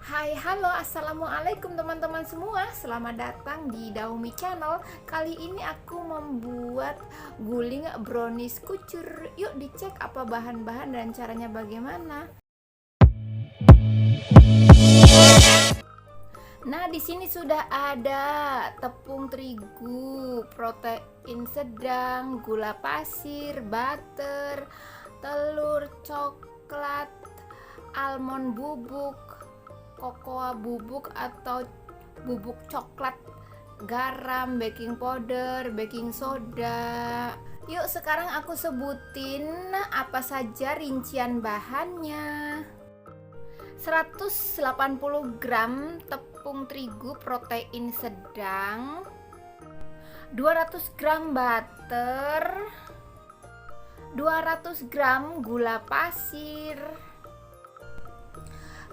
Hai, halo, assalamualaikum teman-teman semua. Selamat datang di Daumi Channel. Kali ini aku membuat guling brownies kucur. Yuk dicek apa bahan-bahan dan caranya bagaimana. Nah, di sini sudah ada tepung terigu, protein sedang, gula pasir, butter, telur, coklat, almond bubuk, kokoa bubuk atau bubuk coklat, garam, baking powder, baking soda. Yuk sekarang aku sebutin apa saja rincian bahannya. 180 gram tepung terigu protein sedang, 200 gram butter, 200 gram gula pasir,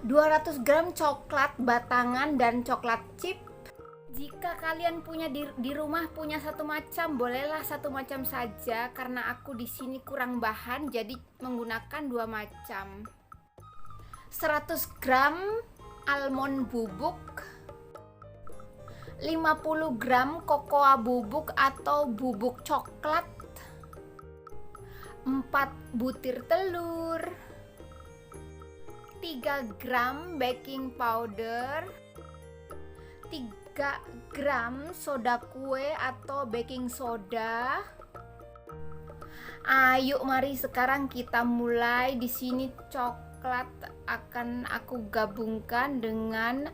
200 gram coklat batangan dan coklat chip. Jika kalian punya di rumah punya satu macam, bolehlah satu macam saja karena aku di sini kurang bahan jadi menggunakan dua macam. 100 gram almond bubuk, 50 gram kokoa bubuk atau bubuk coklat, 4 butir telur, 3 gram baking powder, 3 gram soda kue atau baking soda. Ayo mari sekarang kita mulai. Di sini coklat akan aku gabungkan dengan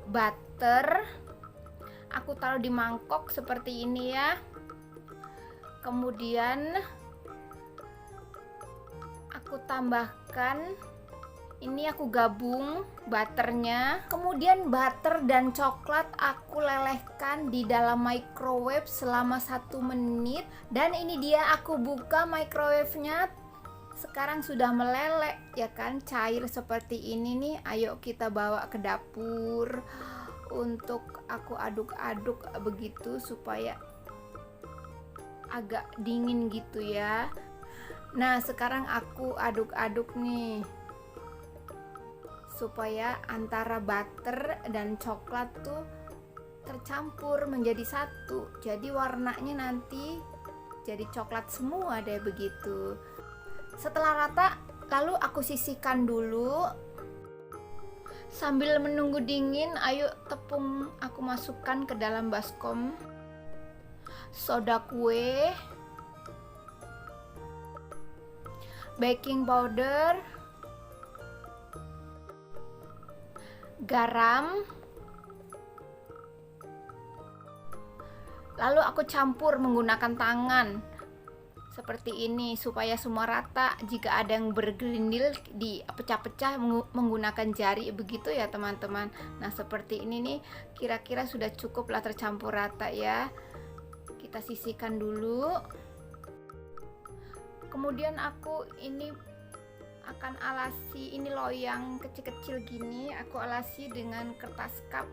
butter. Aku taruh di mangkok seperti ini ya. Kemudian aku tambahkan, ini aku gabung butternya. Kemudian butter dan coklat aku lelehkan di dalam microwave selama 1 menit. Dan ini dia, aku buka microwave-nya. Sekarang sudah meleleh ya kan, cair seperti ini nih. Ayo kita bawa ke dapur untuk aku aduk-aduk begitu supaya agak dingin gitu ya. Nah sekarang aku aduk-aduk nih supaya antara butter dan coklat tuh tercampur menjadi satu. Jadi warnanya nanti jadi coklat semua deh begitu. Setelah rata, lalu aku sisihkan dulu. Sambil menunggu dingin, ayo tepung aku masukkan ke dalam baskom. Soda kue, baking powder, garam, lalu aku campur menggunakan tangan seperti ini supaya semua rata. Jika ada yang bergerindil dipecah-pecah menggunakan jari begitu ya teman-teman. Nah seperti ini nih, kira-kira sudah cukup lah tercampur rata ya. Kita sisihkan dulu. Kemudian aku ini akan alasi, ini loyang kecil-kecil gini, aku alasi dengan kertas cup.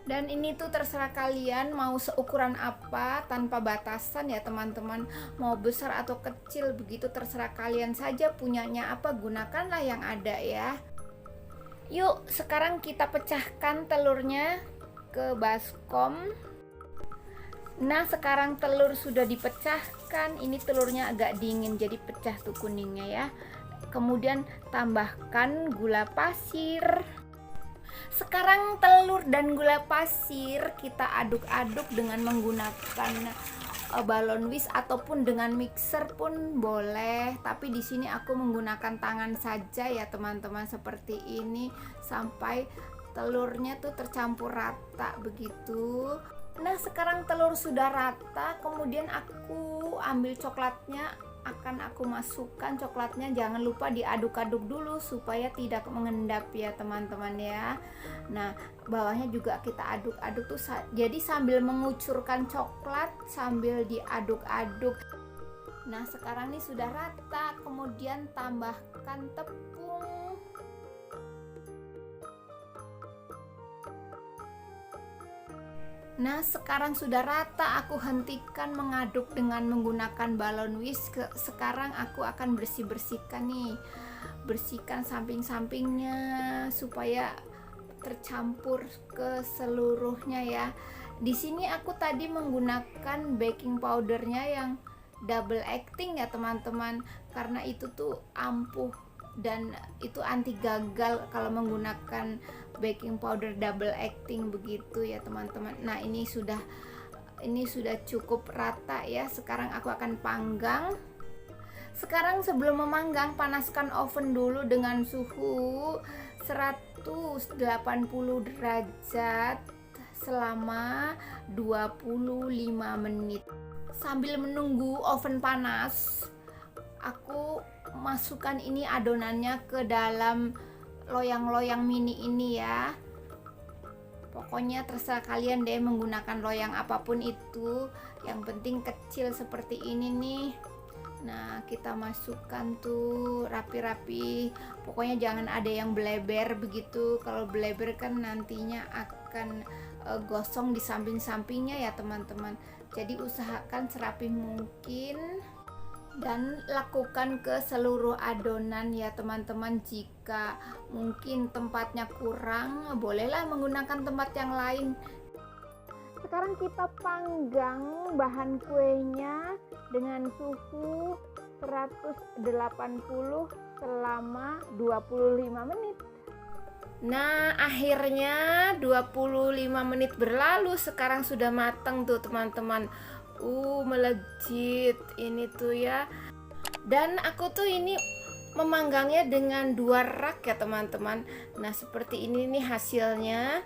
Dan ini tuh terserah kalian mau seukuran apa, tanpa batasan ya teman-teman. Mau besar atau kecil begitu terserah kalian saja, punyanya apa gunakanlah yang ada ya. Yuk sekarang kita pecahkan telurnya ke baskom. Nah sekarang telur sudah dipecahkan, ini telurnya agak dingin jadi pecah tuh kuningnya ya. Kemudian tambahkan gula pasir. Sekarang telur dan gula pasir kita aduk-aduk dengan menggunakan balon whisk ataupun dengan mixer pun boleh. Tapi di sini aku menggunakan tangan saja ya teman-teman, seperti ini sampai telurnya tuh tercampur rata begitu. Nah sekarang telur sudah rata, kemudian aku ambil coklatnya, akan aku masukkan coklatnya. Jangan lupa diaduk-aduk dulu supaya tidak mengendap ya teman-teman ya. Nah bawahnya juga kita aduk-aduk tuh, jadi sambil mengucurkan coklat sambil diaduk-aduk. Nah sekarang ini sudah rata, kemudian tambahkan tepung. Nah sekarang sudah rata, aku hentikan mengaduk dengan menggunakan balon whisk. Sekarang aku akan bersihkan nih, bersihkan samping-sampingnya supaya tercampur ke seluruhnya ya. Di sini aku tadi menggunakan baking powdernya yang double acting ya teman-teman, karena itu tuh ampuh dan itu anti gagal kalau menggunakan baking powder double acting begitu ya teman-teman. Nah, ini sudah cukup rata ya. Sekarang aku akan panggang. Sekarang sebelum memanggang, panaskan oven dulu dengan suhu 180 derajat selama 25 menit. Sambil menunggu oven panas, aku masukkan ini adonannya ke dalam loyang-loyang mini ini ya. Pokoknya terserah kalian deh menggunakan loyang apapun itu, yang penting kecil seperti ini nih. Nah, kita masukkan tuh rapi-rapi, pokoknya jangan ada yang bleber begitu. Kalau bleber kan nantinya akan gosong di samping-sampingnya ya teman-teman. Jadi usahakan serapi mungkin dan lakukan ke seluruh adonan ya teman-teman. Jika mungkin tempatnya kurang, bolehlah menggunakan tempat yang lain. Sekarang kita panggang bahan kuenya dengan suhu 180 selama 25 menit. Nah, akhirnya 25 menit berlalu, sekarang sudah matang tuh teman-teman. Melejit ini tuh ya. Dan aku tuh ini memanggangnya dengan 2 rak ya teman-teman. Nah, seperti ini nih hasilnya.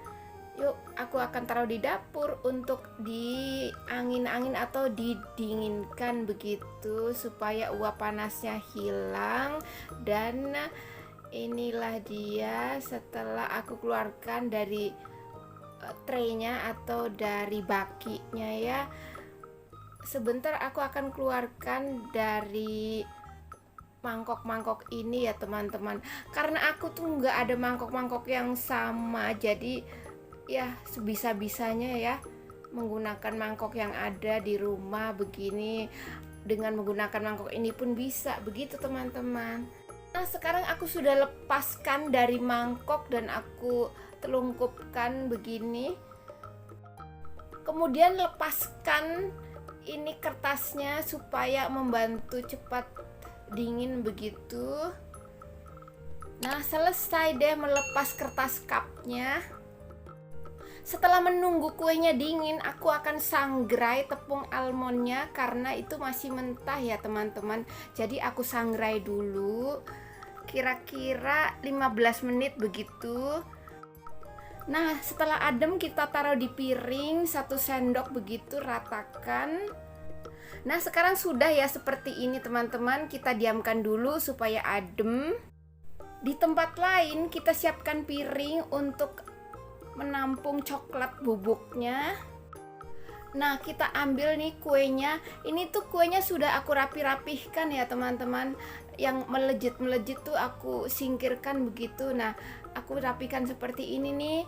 Yuk, aku akan taruh di dapur untuk diangin-angin atau didinginkan begitu supaya uap panasnya hilang. Dan inilah dia setelah aku keluarkan dari traynya atau dari bakinya ya. Sebentar aku akan keluarkan dari mangkok-mangkok ini ya teman-teman, karena aku tuh nggak ada mangkok-mangkok yang sama, jadi ya sebisa-bisanya ya menggunakan mangkok yang ada di rumah begini. Dengan menggunakan mangkok ini pun bisa begitu teman-teman. Nah, sekarang aku sudah lepaskan dari mangkok dan aku telungkupkan begini. Kemudian lepaskan ini kertasnya supaya membantu cepat dingin begitu. Nah, selesai deh melepas kertas cupnya. Setelah menunggu kuenya dingin, aku akan sangrai tepung almondnya karena itu masih mentah ya teman-teman. Jadi aku sangrai dulu kira-kira 15 menit begitu. Nah, setelah adem kita taruh di piring 1 sendok begitu, ratakan. Nah, sekarang sudah ya seperti ini teman-teman. Kita diamkan dulu supaya adem. Di tempat lain kita siapkan piring untuk menampung coklat bubuknya. Nah, kita ambil nih kuenya. Ini tuh kuenya sudah aku rapi-rapihkan ya teman-teman. Yang melejit-melejit tuh aku singkirkan begitu. Nah, aku rapihkan seperti ini nih.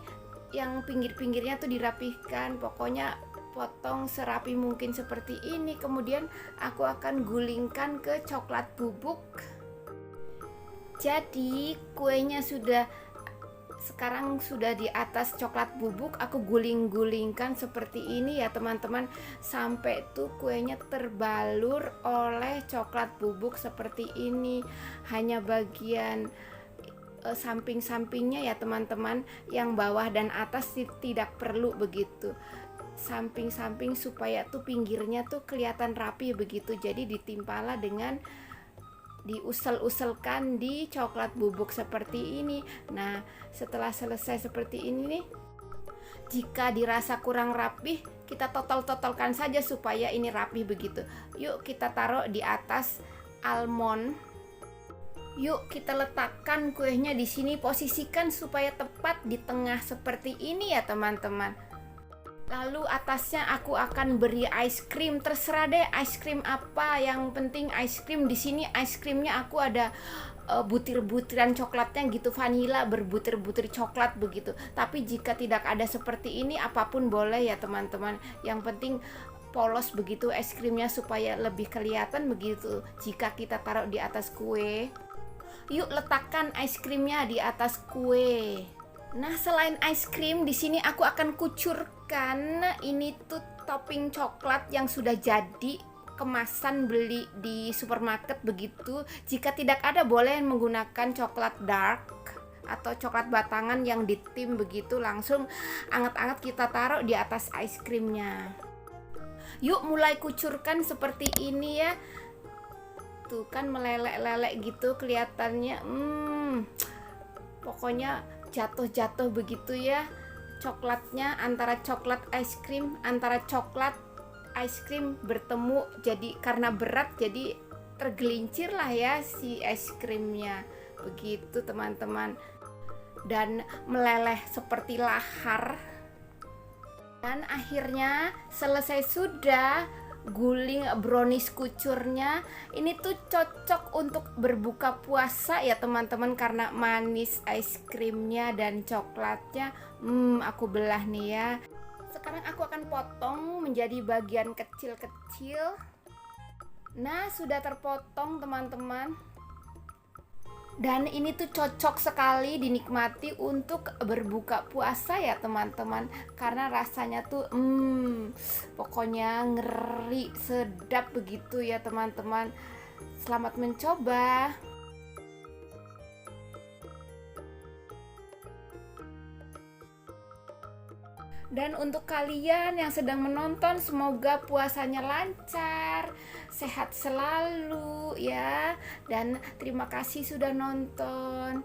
Yang pinggir-pinggirnya tuh dirapihkan. Pokoknya potong serapi mungkin seperti ini. Kemudian aku akan gulingkan ke coklat bubuk. Jadi kuenya sekarang sudah di atas coklat bubuk. Aku guling-gulingkan seperti ini ya teman-teman, sampai tuh kuenya terbalur oleh coklat bubuk seperti ini. Hanya bagian samping-sampingnya ya teman-teman, yang bawah dan atas tidak perlu begitu. Samping-samping supaya tuh pinggirnya tuh kelihatan rapi begitu. Jadi ditimpalah dengan diusel-uselkan di coklat bubuk seperti ini. Nah, setelah selesai seperti ini nih, jika dirasa kurang rapih, kita totol-totolkan saja supaya ini rapih begitu. Yuk kita taruh di atas almond. Yuk kita letakkan kuenya di sini, posisikan supaya tepat di tengah seperti ini ya teman-teman. Lalu atasnya aku akan beri ice cream, terserah deh ice cream apa, yang penting ice cream. Di sini ice creamnya aku ada butir-butiran coklatnya gitu, vanila berbutir-butir coklat begitu. Tapi jika tidak ada seperti ini, apapun boleh ya teman-teman. Yang penting polos begitu es krimnya supaya lebih kelihatan begitu jika kita taruh di atas kue. Yuk letakkan es krimnya di atas kue. Nah, selain ice cream, di sini aku akan kucurkan ini tuh topping coklat yang sudah jadi kemasan beli di supermarket begitu. Jika tidak ada, boleh menggunakan coklat dark atau coklat batangan yang ditim begitu, langsung anget-anget kita taruh di atas ice creamnya. Yuk mulai kucurkan seperti ini ya. Tuh kan meleleh-leleh gitu kelihatannya. Pokoknya jatuh-jatuh begitu ya coklatnya, antara coklat ice cream, antara coklat ice cream bertemu, jadi karena berat jadi tergelincir lah ya si es krimnya begitu teman-teman, dan meleleh seperti lahar. Dan akhirnya selesai sudah guling brownies kucurnya. Ini tuh cocok untuk berbuka puasa ya teman-teman, karena manis es krimnya dan coklatnya. Aku belah nih ya. Sekarang aku akan potong menjadi bagian kecil-kecil. Nah, sudah terpotong teman-teman. Dan ini tuh cocok sekali dinikmati untuk berbuka puasa ya teman-teman, karena rasanya tuh pokoknya ngeri, sedap begitu ya teman-teman. Selamat mencoba. Dan untuk kalian yang sedang menonton, semoga puasanya lancar, sehat selalu ya. Dan terima kasih sudah nonton.